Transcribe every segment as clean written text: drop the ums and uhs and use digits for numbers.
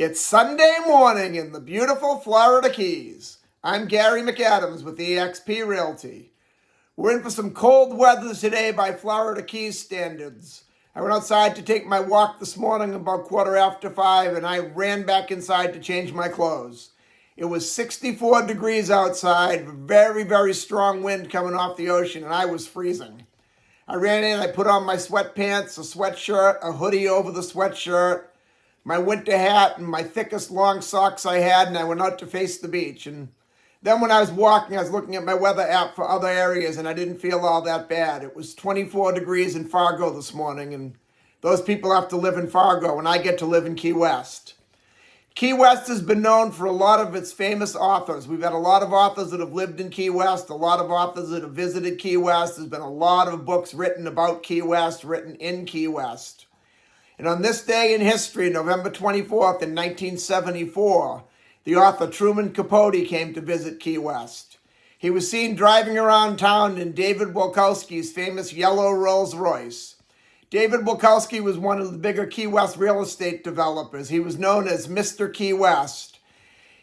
It's Sunday morning in the beautiful Florida Keys. I'm Gary McAdams with eXp Realty. We're in for some cold weather today by Florida Keys standards. I went outside to take my walk this morning about 5:15 and I ran back inside to change my clothes. It was 64 degrees outside, very, very strong wind coming off the ocean, and I was freezing. I ran in, I put on my sweatpants, a sweatshirt, a hoodie over the sweatshirt, my winter hat, and my thickest long socks I had, and I went out to face the beach. And then when I was walking, I was looking at my weather app for other areas, and I didn't feel all that bad. It was 24 degrees in Fargo this morning, and those people have to live in Fargo, and I get to live in Key West. Key West has been known for a lot of its famous authors. We've had a lot of authors that have lived in Key West, a lot of authors that have visited Key West. There's been a lot of books written about Key West, written in Key West. And on this day in history, November 24th in 1974, the author Truman Capote came to visit Key West. He was seen driving around town in David Wolkowski's famous yellow Rolls Royce. David Wolkowski was one of the bigger Key West real estate developers. He was known as Mr. Key West.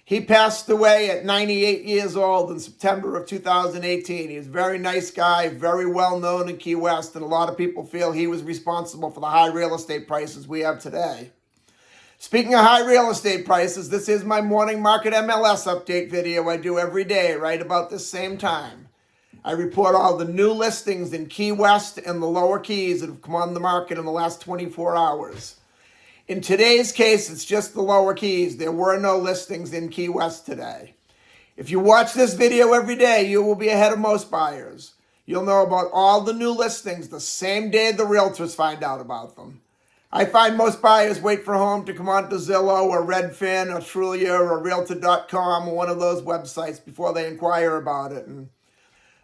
He passed away at 98 years old in September of 2018. He was a very nice guy, very well known in Key West, and a lot of people feel he was responsible for the high real estate prices we have today. Speaking of high real estate prices, this is my morning market MLS update video I do every day right about this same time. I report all the new listings in Key West and the lower Keys that have come on the market in the last 24 hours. In today's case, it's just the lower Keys. There were no listings in Key West today. If you watch this video every day, you will be ahead of most buyers. You'll know about all the new listings the same day the realtors find out about them. I find most buyers wait for a home to come onto Zillow or Redfin or Trulia or Realtor.com or one of those websites before they inquire about it. And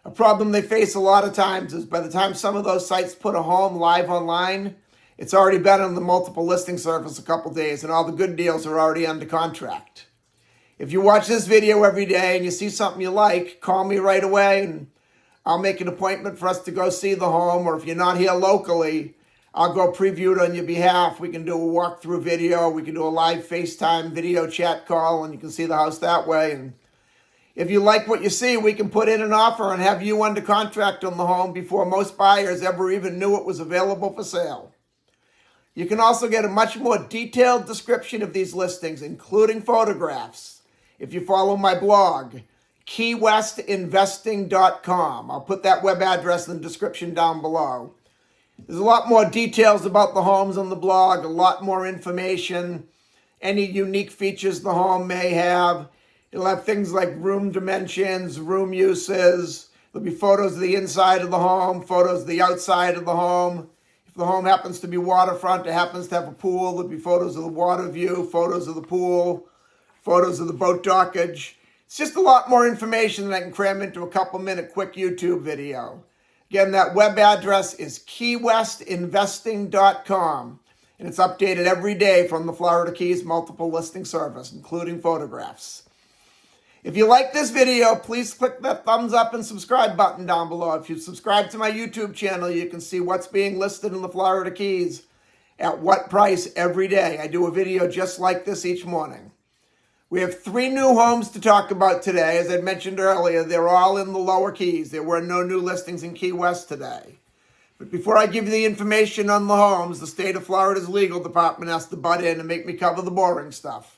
a problem they face a lot of times is by the time some of those sites put a home live online, it's already been on the multiple listing service a couple days and all the good deals are already under contract. If you watch this video every day and you see something you like, call me right away and I'll make an appointment for us to go see the home, or if you're not here locally, I'll go preview it on your behalf. We can do a walkthrough video, we can do a live FaceTime video chat call, and you can see the house that way. And if you like what you see, we can put in an offer and have you under contract on the home before most buyers ever even knew it was available for sale. You can also get a much more detailed description of these listings, including photographs, if you follow my blog, keywestinvesting.com. I'll put that web address in the description down below. There's a lot more details about the homes on the blog, a lot more information, any unique features the home may have. It'll have things like room dimensions, room uses. There'll be photos of the inside of the home, photos of the outside of the home. If the home happens to be waterfront, it happens to have a pool, there'll be photos of the water view, photos of the pool, photos of the boat dockage. It's just a lot more information than I can cram into a couple-minute quick YouTube video. Again, that web address is keywestinvesting.com, and it's updated every day from the Florida Keys multiple listing service, including photographs. If you like this video, please click that thumbs up and subscribe button down below. If you subscribe to my YouTube channel, you can see what's being listed in the Florida Keys at what price every day. I do a video just like this each morning. We have 3 new homes to talk about today. As I mentioned earlier, they're all in the lower Keys. There were no new listings in Key West today. But before I give you the information on the homes, the state of Florida's legal department has to butt in and make me cover the boring stuff.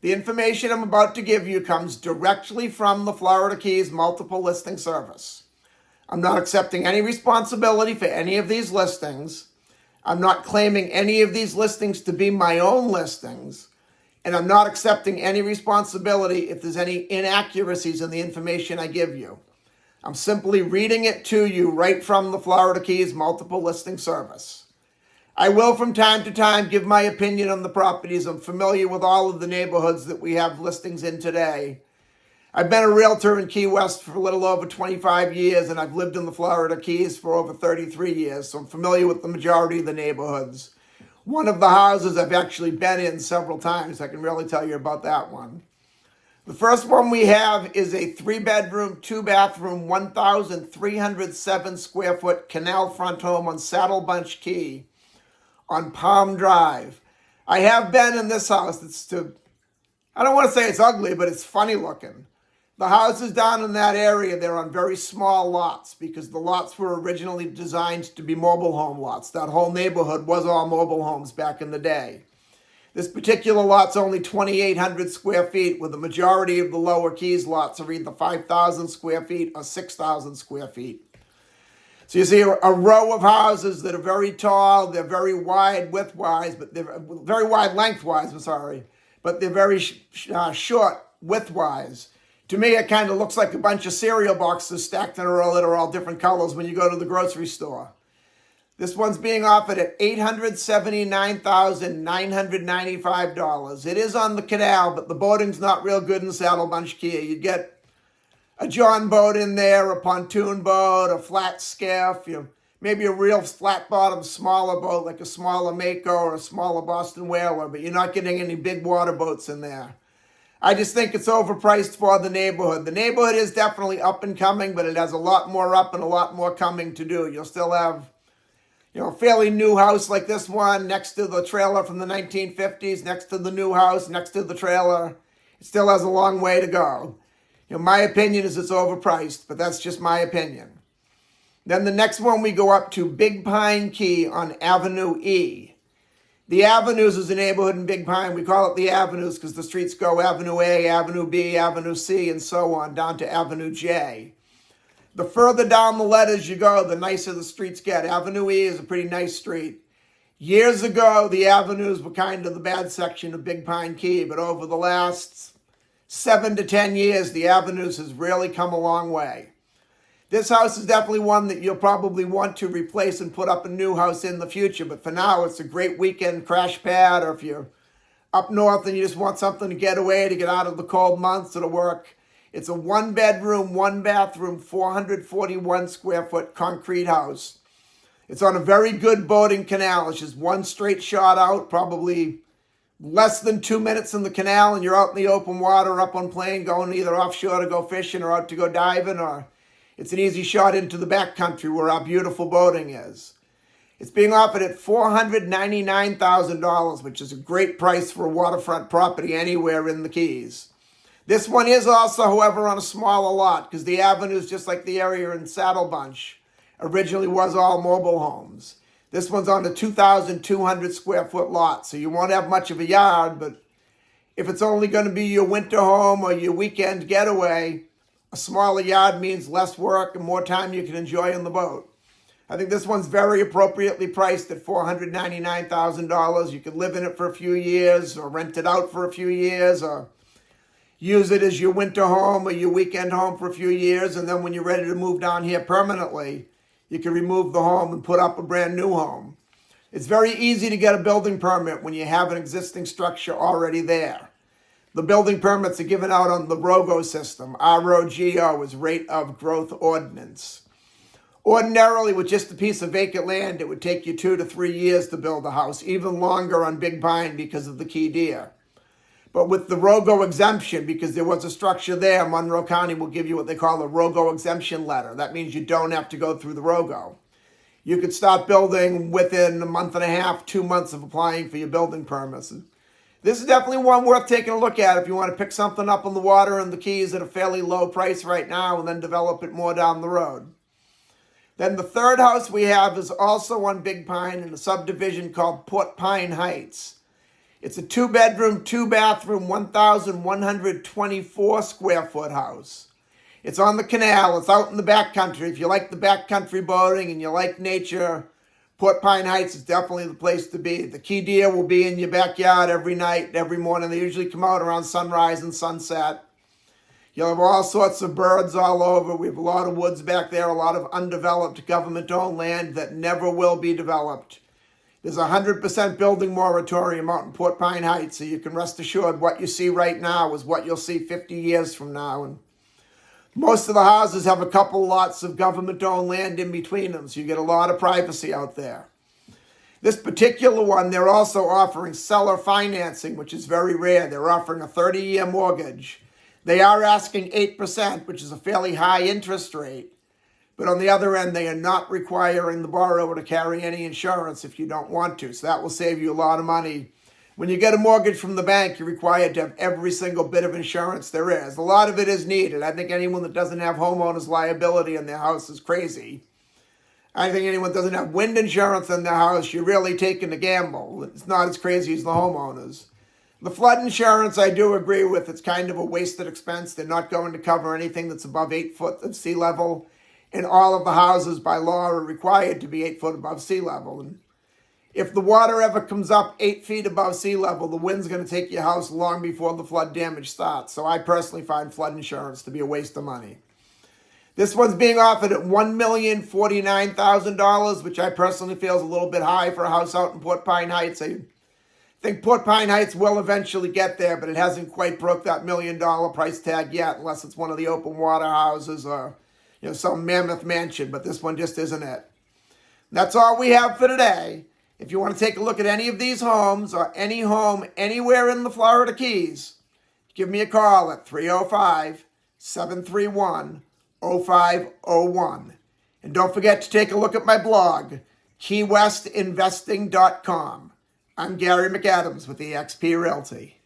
The information I'm about to give you comes directly from the Florida Keys multiple listing service. I'm not accepting any responsibility for any of these listings. I'm not claiming any of these listings to be my own listings. And I'm not accepting any responsibility if there's any inaccuracies in the information I give you. I'm simply reading it to you right from the Florida Keys multiple listing service. I will from time to time give my opinion on the properties. I'm familiar with all of the neighborhoods that we have listings in today. I've been a realtor in Key West for a little over 25 years, and I've lived in the Florida Keys for over 33 years, so I'm familiar with the majority of the neighborhoods. One of the houses I've actually been in several times. I can really tell you about that one. The first one we have is a 3-bedroom, 2-bathroom, 1,307 square foot canal front home on Saddle Bunch Key on Palm Drive. I have been in this house. I don't want to say it's ugly, but it's funny looking. The houses down in that area, they're on very small lots because the lots were originally designed to be mobile home lots. That whole neighborhood was all mobile homes back in the day. This particular lot's only 2,800 square feet, with the majority of the Lower Keys lots are either 5,000 square feet or 6,000 square feet. So you see a row of houses that are very tall, they're very wide widthwise, but they're very wide lengthwise, but they're very short widthwise. To me, it kind of looks like a bunch of cereal boxes stacked in a row that are all different colors when you go to the grocery store. This one's being offered at $879,995. It is on the canal, but the boating's not real good in Saddle Bunch Key. You'd get a John boat in there, a pontoon boat, a flat skiff, maybe a real flat-bottom smaller boat like a smaller Mako or a smaller Boston Whaler, but you're not getting any big water boats in there. I just think it's overpriced for the neighborhood. The neighborhood is definitely up and coming, but it has a lot more up and a lot more coming to do. You'll still have, a fairly new house like this one next to the trailer from the 1950s, next to the new house, next to the trailer. It still has a long way to go. My opinion is it's overpriced, but that's just my opinion. Then the next one we go up to Big Pine Key on Avenue E. The Avenues is a neighborhood in Big Pine. We call it the Avenues because the streets go Avenue A, Avenue B, Avenue C, and so on, down to Avenue J. The further down the letters you go, the nicer the streets get. Avenue E is a pretty nice street. Years ago, the Avenues were kind of the bad section of Big Pine Key, but over the last 7 to 10 years, the Avenues has really come a long way. This house is definitely one that you'll probably want to replace and put up a new house in the future. But for now, it's a great weekend crash pad. Or if you're up north and you just want something to get away, to get out of the cold months, it'll work. It's a 1-bedroom, 1-bathroom, 441 square foot concrete house. It's on a very good boating canal. It's just one straight shot out, probably less than 2 minutes in the canal, and you're out in the open water, up on plane, going either offshore to go fishing or out to go diving, or it's an easy shot into the backcountry where our beautiful boating is. It's being offered at $499,000, which is a great price for a waterfront property anywhere in the Keys. This one is also, however, on a smaller lot because the Avenues, just like the area in Saddle Bunch, originally was all mobile homes. This one's on a 2,200 square foot lot, so you won't have much of a yard, but if it's only going to be your winter home or your weekend getaway, a smaller yard means less work and more time you can enjoy in the boat. I think this one's very appropriately priced at $499,000. You could live in it for a few years or rent it out for a few years or use it as your winter home or your weekend home for a few years. And then when you're ready to move down here permanently, you can remove the home and put up a brand new home. It's very easy to get a building permit when you have an existing structure already there. The building permits are given out on the ROGO system. ROGO is Rate of Growth Ordinance. Ordinarily, with just a piece of vacant land, it would take you 2 to 3 years to build a house, even longer on Big Pine because of the key deer. But with the ROGO exemption, because there was a structure there, Monroe County will give you what they call a ROGO exemption letter. That means you don't have to go through the ROGO. You could start building within a month and a half, 2 months of applying for your building permits. This is definitely one worth taking a look at if you want to pick something up on the water in the Keys at a fairly low price right now and then develop it more down the road. Then the third house we have is also on Big Pine in a subdivision called Port Pine Heights. It's a 2-bedroom, 2-bathroom, 1,124 square foot house. It's on the canal. It's out in the backcountry. If you like the backcountry boating and you like nature, Port Pine Heights is definitely the place to be. The key deer will be in your backyard every night, every morning. They usually come out around sunrise and sunset. You'll have all sorts of birds all over. We have a lot of woods back there, a lot of undeveloped government-owned land that never will be developed. There's a 100% building moratorium out in Port Pine Heights, so you can rest assured what you see right now is what you'll see 50 years from now. And most of the houses have a couple lots of government-owned land in between them, so you get a lot of privacy out there. This particular one, they're also offering seller financing, which is very rare. They're offering a 30-year mortgage. They are asking 8%, which is a fairly high interest rate. But on the other end, they are not requiring the borrower to carry any insurance if you don't want to. So that will save you a lot of money When you get a mortgage from the bank, you're required to have every single bit of insurance there is. A lot of it is needed. I think anyone that doesn't have homeowners liability in their house is crazy. I think anyone that doesn't have wind insurance in their house, you're really taking a gamble. It's not as crazy as the homeowners. The flood insurance, I do agree with. It's kind of a wasted expense. They're not going to cover anything that's above 8 foot of sea level. And all of the houses by law are required to be 8 foot above sea level. And if the water ever comes up 8 feet above sea level, the wind's going to take your house long before the flood damage starts. So I personally find flood insurance to be a waste of money. This one's being offered at $1,049,000, which I personally feel is a little bit high for a house out in Port Pine Heights. I think Port Pine Heights will eventually get there, but it hasn't quite broke that $1 million price tag yet, unless it's one of the open water houses or some mammoth mansion. But this one just isn't it. That's all we have for today. If you want to take a look at any of these homes or any home anywhere in the Florida Keys, give me a call at 305-731-0501. And don't forget to take a look at my blog, keywestinvesting.com. I'm Gary McAdams with eXp Realty.